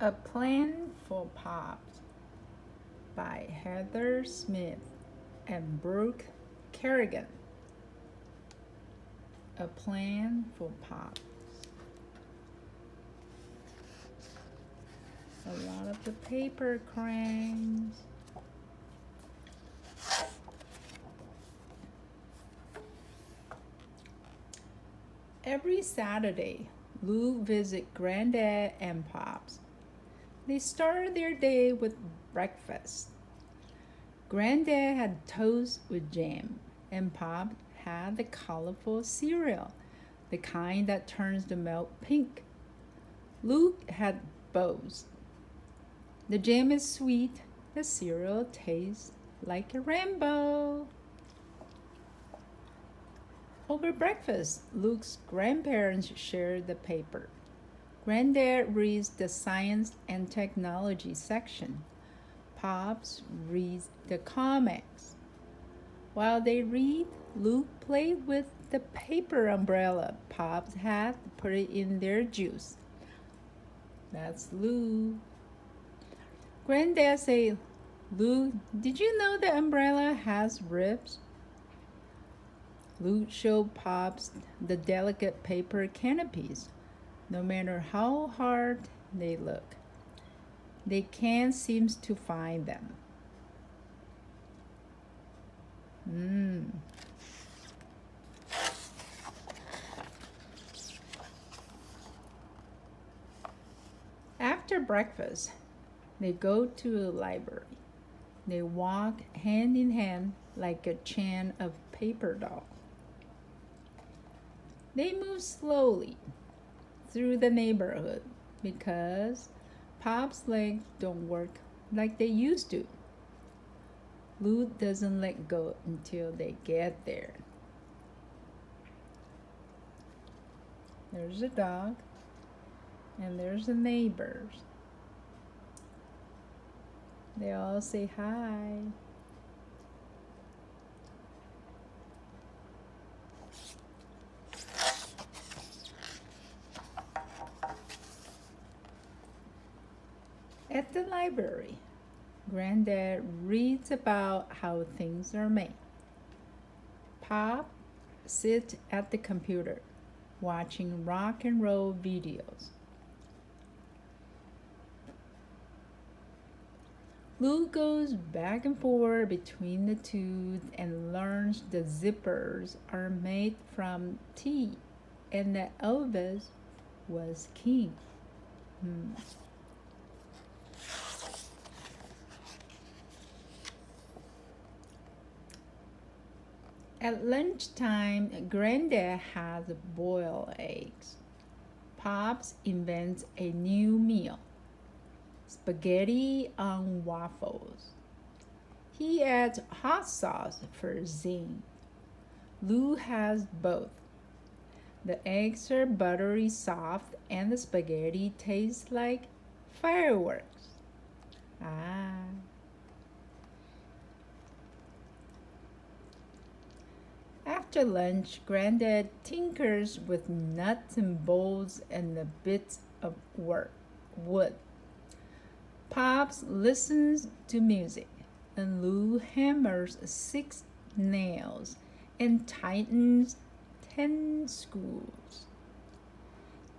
A Plan for Pops by Heather Smith and Brooke Kerrigan. A Plan for Pops. A lot of the paper cranes. Every Saturday, Lou visits Granddad and Pops. They start their day with breakfast. Granddad had toast with jam, and Pop had the colorful cereal, the kind that turns the milk pink. Luke had both. The jam is sweet, the cereal tastes like a rainbow. Over breakfast, Luke's grandparents shared the paper. Granddad reads the science and technology section. Pops reads the comics. While they read, Luke played with the paper umbrella Pops had to put it in their juice. That's Lou. Granddad said, "Lou, did you know the umbrella has ribs?" Luke showed Pops the delicate paper canopies. No matter how hard they look, they can't seem to find them. After breakfast, they go to the library. They walk hand in hand like a chain of paper dolls. They move slowly through the neighborhood because Pop's legs don't work like they used to. Lou doesn't let go until they get there. There's a dog, and there's the neighbors. They all say hi. At the library, Granddad reads about how things are made. Pop sits at the computer watching rock and roll videos. Lou goes back and forth between the two and learns the zippers are made from tea and that Elvis was king. At lunchtime, Granddad has boiled eggs. Pops invents a new meal, spaghetti on waffles. He adds hot sauce for zing. Lou has both. The eggs are buttery soft and the spaghetti tastes like fireworks. After lunch, Granddad tinkers with nuts and bolts and the bits of wood. Pops listens to music, and Lou hammers 6 nails and tightens 10 screws.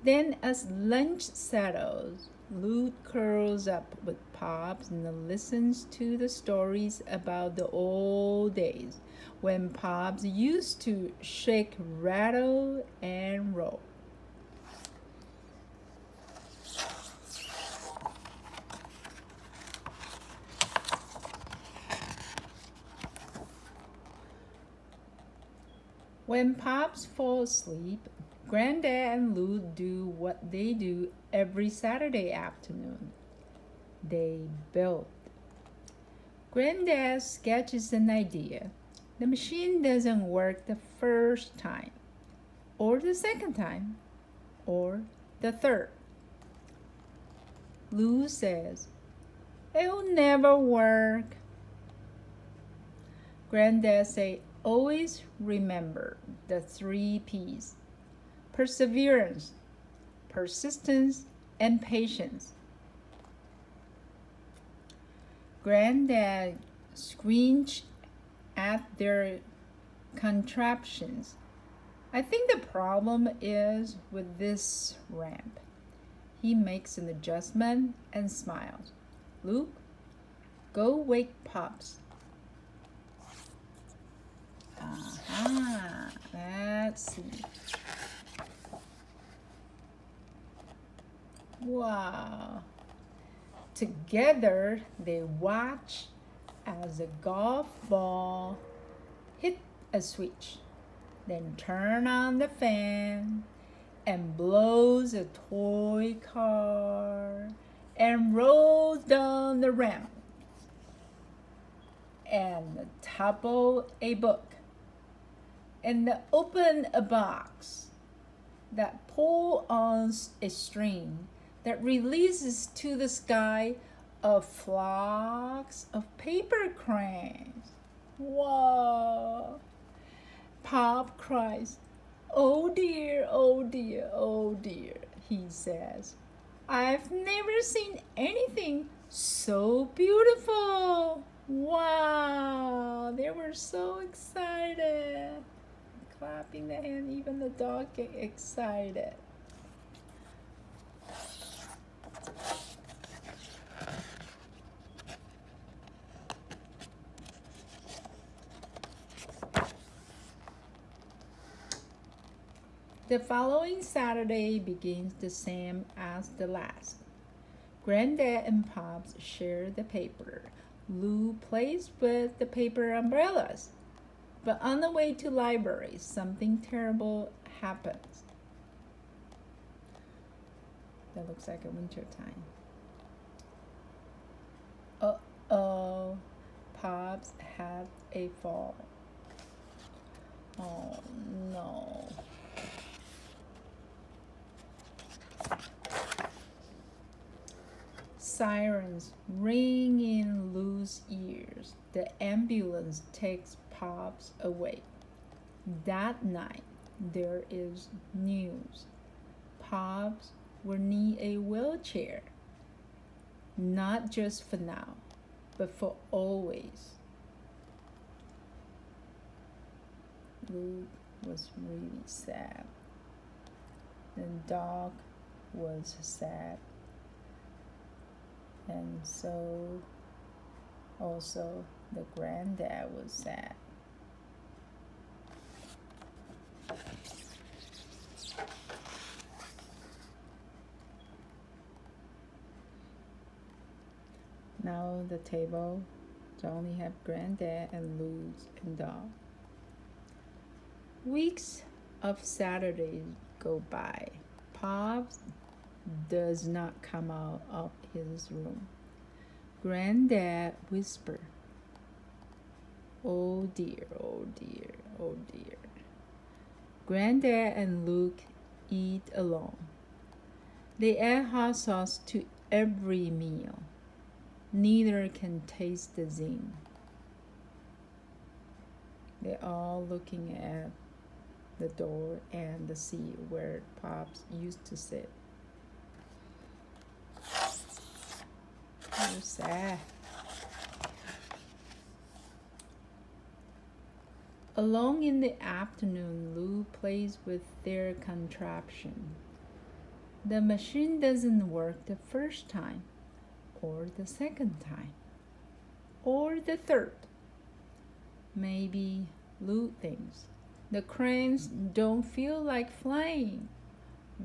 Then, as lunch settles, Lou curls up with Pops and listens to the stories about the old days when Pops used to shake, rattle, and roll. When Pops falls asleep, Granddad and Lou do what they do every Saturday afternoon. They build. Granddad sketches an idea. The machine doesn't work the first time, or the second time, or the third. Lou says, "It'll never work." Granddad says, "Always remember the 3 P's: perseverance, persistence, and patience." Granddad screeched at their contraptions. I think the problem is with this ramp. He makes an adjustment and smiles. Luke, go wake Pops. Let's see. Wow. Together they watch as a golf ball hit a switch, then turn on the fan and blows a toy car and rolls down the ramp and topple a book and open a box that pull on a string that releases to the sky a flocks of paper cranes. Whoa! Pop cries, "Oh dear, oh dear, oh dear," he says. "I've never seen anything so beautiful." Wow! They were so excited. Clapping the hand, even the dog get excited. The following Saturday begins the same as the last. Granddad and Pops share the paper. Lou plays with the paper umbrellas. But on the way to library, something terrible happens. That looks like a winter time. Uh-oh, Pops had a fall. Oh no. Sirens ring in Lou's ears. The ambulance takes Pops away. That night, there is news. Pops will need a wheelchair. Not just for now, but for always. Lou was really sad. The dog was sad. And so also the granddad was sad. Now the table only have granddad and Lou's and dog. Weeks of Saturdays go by. Pops does not come out of his room. Granddad whisper, "Oh dear, oh dear, oh dear." Granddad and Luke eat alone. They add hot sauce to every meal. Neither can taste the zing. They're all looking at the door and the seat where Pops used to sit. So sad. Along in the afternoon, Lou plays with their contraption. The machine doesn't work the first time, or the second time, or the third. Maybe Lou thinks the cranes don't feel like flying.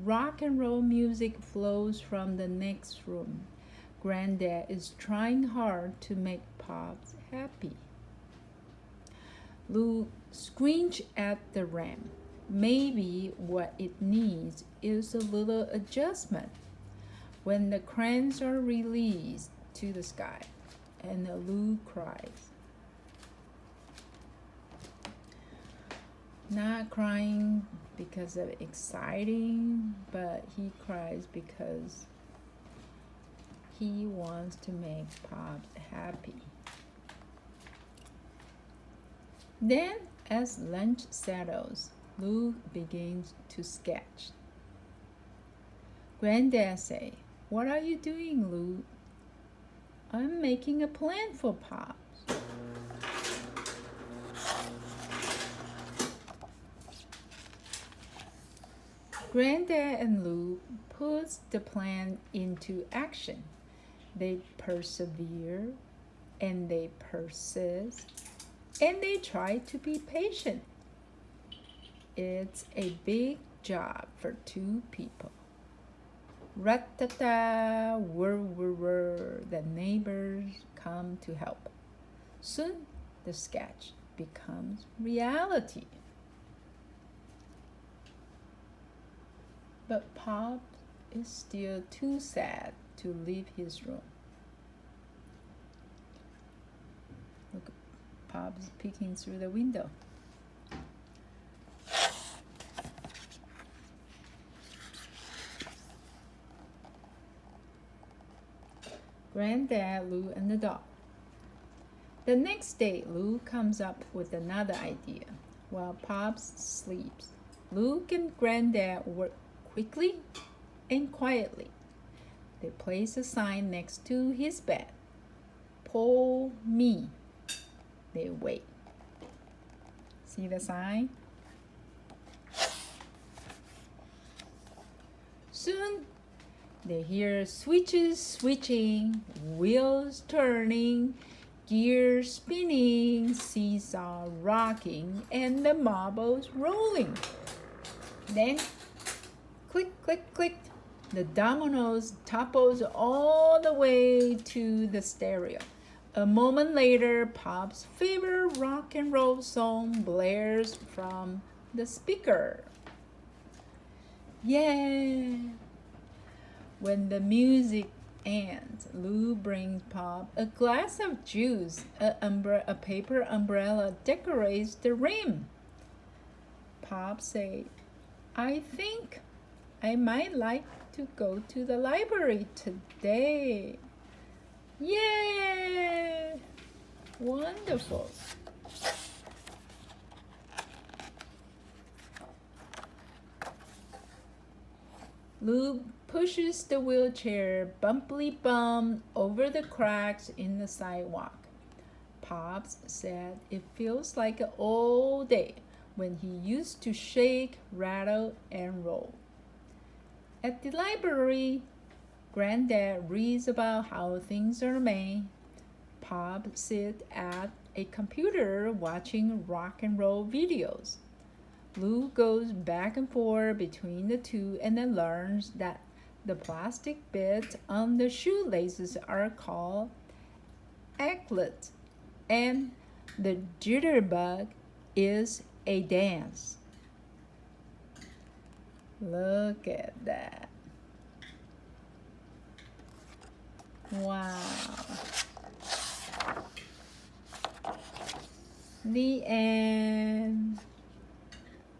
Rock and roll music flows from the next room. Granddad is trying hard to make Pops happy. Lou screeched at the ramp. Maybe what it needs is a little adjustment. When the cranes are released to the sky, and Lou cries. Not crying because of exciting, but he cries because he wants to make Pops happy. Then, as lunch settles, Lou begins to sketch. Granddad say, "What are you doing, Lou?" I'm making a plan for Pops. Granddad and Lou puts the plan into action. They persevere and they persist and they try to be patient. It's a big job for two people. Rat-ta-ta, whir, the neighbors come to help. Soon the sketch becomes reality. But Pop is still too sad to leave his room. Look, Pop is peeking through the window. Granddad, Lou, and the dog. The next day, Lou comes up with another idea. While Pops sleeps, Luke and Granddad work quickly and quietly. They place a sign next to his bed. Pull me. They wait. See the sign? Soon they hear switches switching, wheels turning, gears spinning, seesaw rocking, and the marbles rolling. Then, click, click, click, the dominoes topples all the way to the stereo. A moment later, Pop's favorite rock and roll song blares from the speaker. Yeah! When the music ends, Lou brings Pop a glass of juice. A paper umbrella decorates the rim. Pop says, I think I might like to go to the library today. Yay! Wonderful. Lou pushes the wheelchair bumpily bum over the cracks in the sidewalk. Pops said it feels like an old day when he used to shake, rattle, and roll. At the library, Granddad reads about how things are made. Pop sits at a computer watching rock and roll videos. Lou goes back and forth between the two and then learns that the plastic bits on the shoelaces are called anklets, and the jitterbug is a dance. Look at that. Wow. The end.